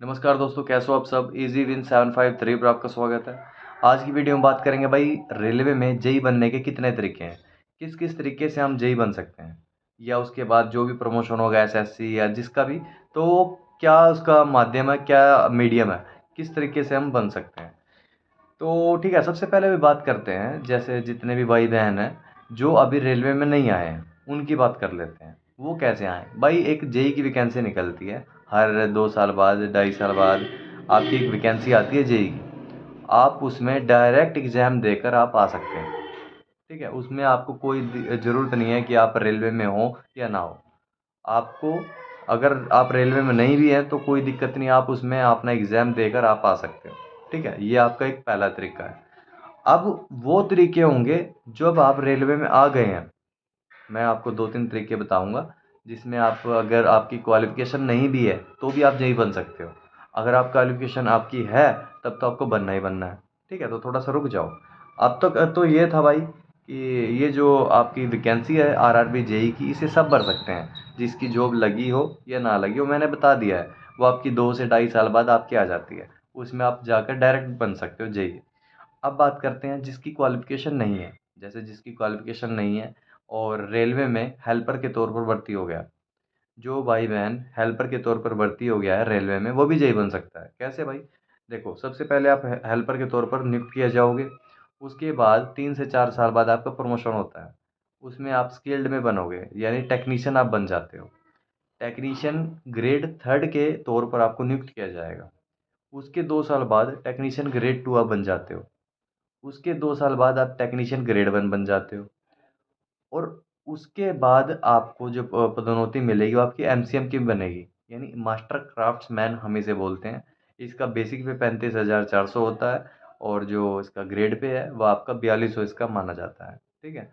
नमस्कार दोस्तों, कैसे हो आप सब। इजी विन 753 पर आपका स्वागत है। आज की वीडियो में बात करेंगे भाई, रेलवे में जेई बनने के कितने तरीके हैं, किस किस तरीके से हम जेई बन सकते हैं, या उसके बाद जो भी प्रमोशन होगा एसएससी या जिसका भी, तो क्या उसका माध्यम है, क्या मीडियम है, किस तरीके से हम बन सकते हैं। तो ठीक है, सबसे पहले भी बात करते हैं, जैसे जितने भी भाई बहन हैं जो अभी रेलवे में नहीं आए हैं उनकी बात कर लेते हैं। वो कैसे आए भाई, एक जेई की वैकेंसी निकलती है हर 2 साल बाद, 2.5 साल बाद आपकी एक वैकेंसी आती है जेई की। आप उसमें डायरेक्ट एग्ज़ाम देकर आप आ सकते हैं। ठीक है, उसमें आपको कोई ज़रूरत नहीं है कि आप रेलवे में हो या ना हो। आपको, अगर आप रेलवे में नहीं भी हैं तो कोई दिक्कत नहीं, आप उसमें अपना एग्ज़ाम देकर आप आ सकते हो। ठीक है, ये आपका एक पहला तरीका है। अब वो तरीके होंगे जब आप रेलवे में आ गए हैं। मैं आपको 2-3 तरीके बताऊँगा, जिसमें आप, अगर आपकी क्वालिफ़िकेशन नहीं भी है तो भी आप जेईई बन सकते हो। अगर आप क्वालिफ़िकेशन आपकी है तब तो आपको बनना ही बनना है। ठीक है, तो थोड़ा-सा रुक जाओ। अब तक तो ये था भाई कि ये जो आपकी वैकेंसी है आरआरबी जेईई की, इसे सब भर सकते हैं। जिसकी जॉब लगी हो या ना लगी हो, मैंने बता दिया है। वो आपकी 2 से 2.5 साल बाद आपकी आ जाती है। उसमें आप जाकर डायरेक्ट बन सकते हो जेईई। अब बात करते हैं जिसकी क्वालिफ़िकेशन नहीं है। जैसे जिसकी क्वालिफ़िकेशन नहीं है और रेलवे में हेल्पर के तौर पर भर्ती हो गया। जो भाई-बहन हेल्पर के तौर पर भर्ती हो गया है रेलवे में, वो भी जेईई बन सकता है। कैसे भाई? देखो, सबसे पहले आप हेल्पर के तौर पर नियुक्त किए जाओगे। उसके बाद 3 से 4 साल बाद आपका प्रमोशन होता है। उसमें आप स्किल्ड में बनोगे, यानी टेक्नीशियन आप बन जाते हो। टेक्नीशियन ग्रेड 3 के तौर पर आपको नियुक्त किया जाएगा। उसके 2 साल बाद टेक्नीशियन ग्रेड 2 आप बन जाते हो। उसके 2 साल बाद आप टेक्नीशियन ग्रेड 1 बन जाते हो। और उसके बाद आपको जो पदोन्नति मिलेगी वो आपकी एमसीएम की बनेगी, यानी मास्टर क्राफ्ट्समैन हम इसे बोलते हैं। इसका बेसिक पे 35,400 होता है, और जो इसका ग्रेड पे है वो आपका 4200 इसका माना जाता है। ठीक है,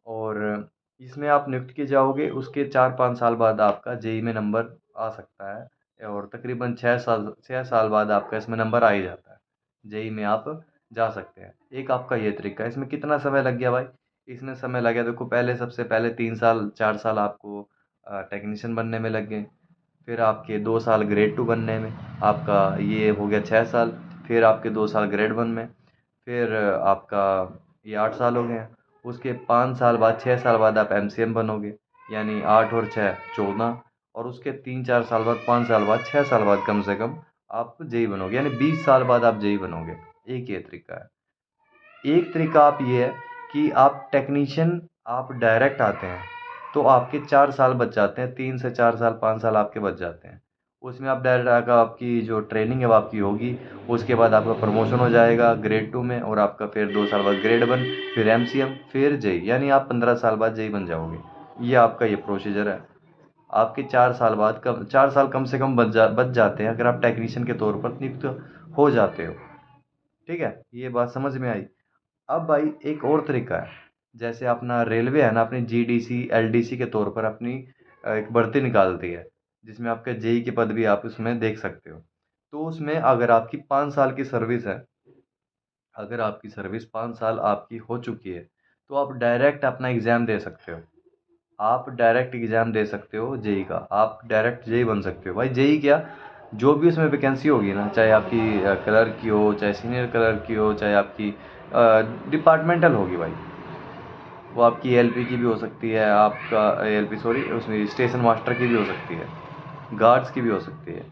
और इसमें आप नियुक्त किए जाओगे। उसके 4-5 साल बाद आपका जेईई में नंबर आ सकता है, और तकरीबन 6 साल बाद आपका इसमें नंबर आ ही जाता है। जेईई में आप जा सकते हैं। एक आपका ये तरीका है। इसमें कितना समय लग गया भाई? इसमें समय लग गया, देखो, पहले सबसे पहले 3 साल 4 साल आपको टेक्नीशियन बनने में लग गए। फिर आपके 2 साल ग्रेड 2 बनने में, आपका ये हो गया 6 साल। फिर आपके 2 साल ग्रेड 1 में, फिर आपका ये 8 साल हो गए हैं। उसके 5 साल बाद, 6 साल बाद आप एमसीएम बनोगे, यानी 8 और 6 14। और उसके 3-4 साल बाद, 5 साल बाद, 6 साल बाद कम से कम आप जेई बनोगे, यानी 20 साल बाद आप जेई बनोगे। एक ये तरीका है। एक तरीका आप ये है कि आप टेक्नीशियन आप डायरेक्ट आते हैं, तो आपके 4 साल बच जाते हैं। 3 से 4 साल, 5 साल आपके बच जाते हैं। उसमें आप डायरेक्ट आकर आपकी जो ट्रेनिंग है वो आपकी होगी। उसके बाद आपका प्रमोशन हो जाएगा ग्रेड 2 में, और आपका फिर 2 साल बाद ग्रेड 1, फिर एमसीएम, फिर जेई, यानी आप 15 साल बाद जेई बन जाओगे। ये आपका ये प्रोसीजर है। आपके 4 साल बाद, कम 4 साल कम से कम बच जाते हैं अगर आप टेक्नीशियन के तौर पर नियुक्त हो जाते हो। ठीक है, ये बात समझ में आई। अब भाई एक और तरीका है। जैसे अपना रेलवे है ना, अपनी जीडीसी एलडीसी के तौर पर अपनी एक भर्ती निकालती है, जिसमें आपके जेई के पद भी आप उसमें देख सकते हो। तो उसमें अगर आपकी 5 साल की सर्विस है, अगर आपकी सर्विस 5 साल आपकी हो चुकी है, तो आप डायरेक्ट अपना एग्ज़ाम दे सकते हो। आप डायरेक्ट एग्ज़ाम दे सकते हो जेई का, आप डायरेक्ट जेई बन सकते हो। भाई जेई क्या, जो भी उसमें वैकेंसी होगी ना, चाहे आपकी क्लर्क की हो, चाहे सीनियर क्लर्क की हो, चाहे आपकी डिपार्टमेंटल होगी भाई। वो आपकी एएलपी की भी हो सकती है, आपका एएलपी सॉरी, उसमें स्टेशन मास्टर की भी हो सकती है, गार्ड्स की भी हो सकती है।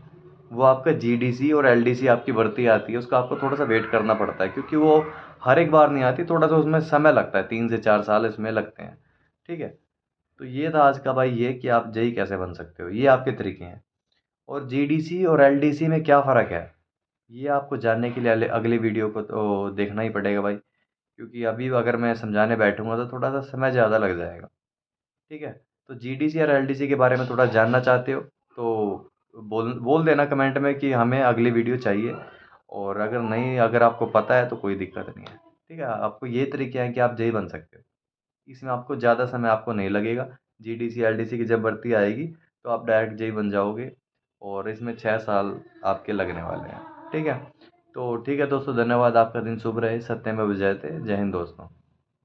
वो आपका जीडीसी और एलडीसी आपकी भर्ती आती है, उसका आपको थोड़ा-सा वेट करना पड़ता है, क्योंकि वो हर एक बार नहीं आती, थोड़ा-सा उसमें समय लगता है, 3 से 4 साल इसमें लगते हैं। ठीक है? तो ये था आज का भाई, ये कि आप जेई कैसे बन सकते हो, ये आपके तरीके हैं। और जीडीसी और एलडीसी में क्या फ़र्क है, ये आपको जानने के लिए अगली वीडियो को तो देखना ही पड़ेगा भाई, क्योंकि अभी अगर मैं समझाने बैठूँगा तो थोड़ा-सा समय ज़्यादा लग जाएगा। ठीक है? तो जीडीसी और एलडीसी के बारे में थोड़ा जानना चाहते हो तो बोल बोल देना कमेंट में कि हमें अगली वीडियो चाहिए, और अगर नहीं, अगर आपको पता है तो कोई दिक्कत नहीं है। ठीक है? आपको ये तरीके हैं कि आप जेई बन सकते हो। इसमें आपको ज़्यादा समय आपको नहीं लगेगा। जीडीसी, एलडीसी की जब भर्ती आएगी तो आप डायरेक्ट जेईई बन जाओगे, और इसमें 6 साल आपके लगने वाले हैं। ठीक है? तो ठीक है दोस्तों, धन्यवाद। आपका दिन शुभ रहे। सत्यमेव जयते। जय हिंद दोस्तों।